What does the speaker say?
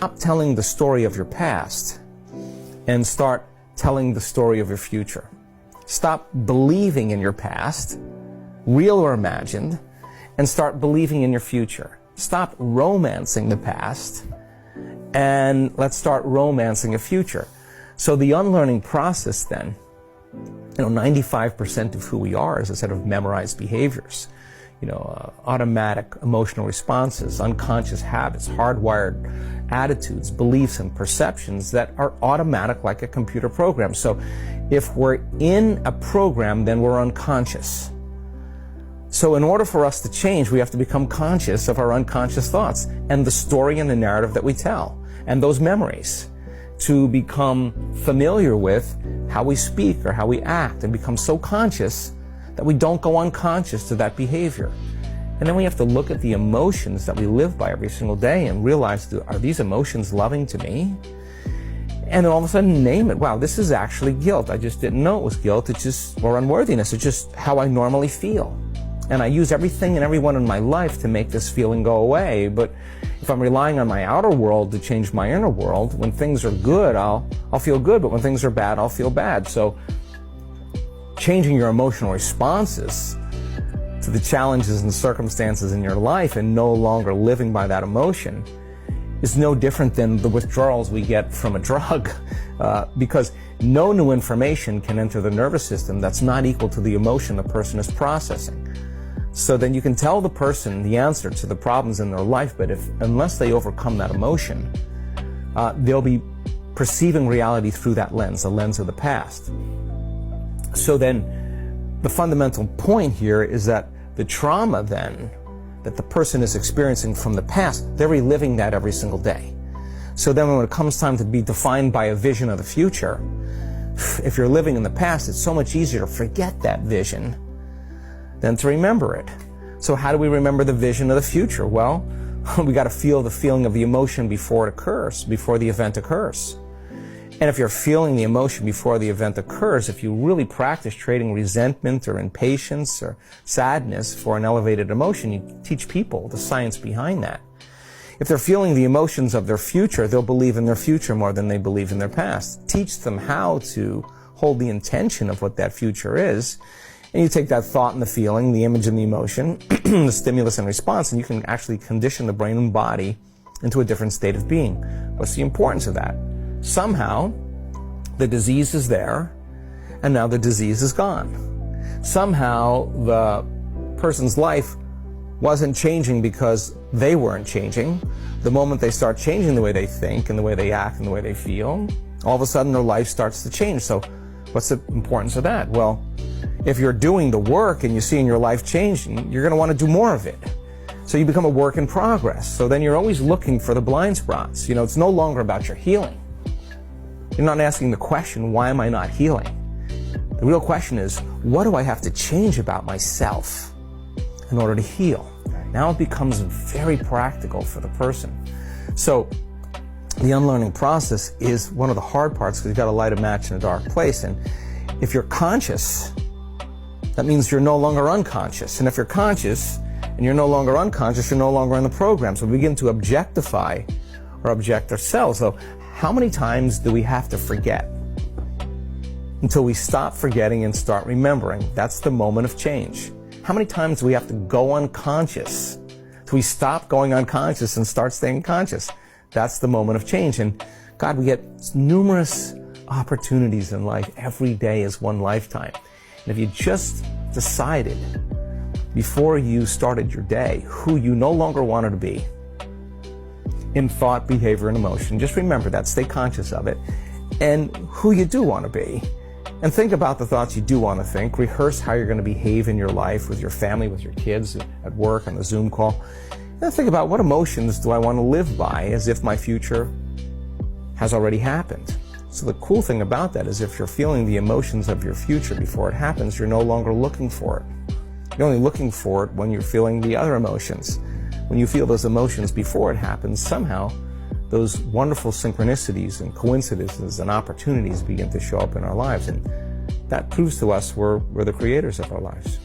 stop telling the story of your past and start telling the story of your future. Stop believing in your past, real or imagined, and start believing in your future. Stop romancing the past, and let's start romancing a future. So the unlearning process then, 95% of who we are is a set of memorized behaviors. Automatic emotional responses, unconscious habits, hardwired attitudes, beliefs, and perceptions that are automatic like a computer program. So if we're in a program, then we're unconscious. So in order for us to change, we have to become conscious of our unconscious thoughts and the story and the narrative that we tell, and those memories, to become familiar with how we speak or how we act and become so conscious that we don't go unconscious to that behavior. And then we have to look at the emotions that we live by every single day and realize, are these emotions loving to me? And then all of a sudden name it. Wow, this is actually guilt. I just didn't know it was guilt. Or unworthiness. It's just how I normally feel. And I use everything and everyone in my life to make this feeling go away. But if I'm relying on my outer world to change my inner world, when things are good, I'll feel good. But when things are bad, I'll feel bad. So changing your emotional responses to the challenges and circumstances in your life and no longer living by that emotion is no different than the withdrawals we get from a drug, because no new information can enter the nervous system that's not equal to the emotion the person is processing. So then you can tell the person the answer to the problems in their life, but unless they overcome that emotion, they'll be perceiving reality through that lens, the lens of the past. So then the fundamental point here is that the trauma then that the person is experiencing from the past, they're reliving that every single day. So then when it comes time to be defined by a vision of the future, if you're living in the past, it's so much easier to forget that vision than to remember it. So how do we remember the vision of the future? Well, we got to feel the feeling of the emotion before it occurs, before the event occurs. And if you're feeling the emotion before the event occurs, if you really practice trading resentment or impatience or sadness for an elevated emotion, you teach people the science behind that. If they're feeling the emotions of their future, they'll believe in their future more than they believe in their past. Teach them how to hold the intention of what that future is. And you take that thought and the feeling, the image and the emotion, the stimulus and response, and you can actually condition the brain and body into a different state of being. What's the importance of that? Somehow, the disease is there, and now the disease is gone. Somehow, the person's life wasn't changing because they weren't changing. The moment they start changing the way they think and the way they act and the way they feel, all of a sudden their life starts to change. So what's the importance of that? Well, if you're doing the work and you're seeing your life changing, you're going to want to do more of it. So you become a work in progress. So then you're always looking for the blind spots. It's no longer about your healing. You're not asking the question, why am I not healing? The real question is, what do I have to change about myself in order to heal? Now it becomes very practical for the person. So the unlearning process is one of the hard parts because you've got to light a match in a dark place. And if you're conscious, that means you're no longer unconscious. And if you're conscious and you're no longer unconscious, you're no longer in the program. So we begin to objectify or object ourselves. So how many times do we have to forget until we stop forgetting and start remembering? That's the moment of change. How many times do we have to go unconscious till we stop going unconscious and start staying conscious? That's the moment of change. And God, we get numerous opportunities in life. Every day is one lifetime. And if you just decided before you started your day who you no longer wanted to be, in thought, behavior, and emotion. Just remember that. Stay conscious of it. And who you do want to be. And think about the thoughts you do want to think. Rehearse how you're going to behave in your life with your family, with your kids, at work, on the Zoom call. And think about what emotions do I want to live by as if my future has already happened. So the cool thing about that is if you're feeling the emotions of your future before it happens, you're no longer looking for it. You're only looking for it when you're feeling the other emotions. When you feel those emotions before it happens, somehow those wonderful synchronicities and coincidences and opportunities begin to show up in our lives. And that proves to us we're the creators of our lives.